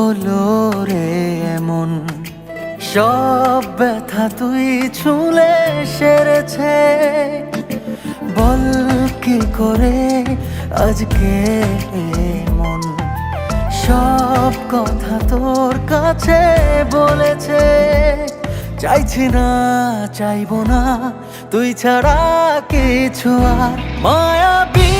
হলো রে এমন, সব ব্যথা তুই ছুঁলে সেরেছে। বল কি করে আজকে মন সব কথা তোর কাছে বলেছে। চাইছি না, চাইবো না, তুই ছাড়া কিছু আর মায়াবী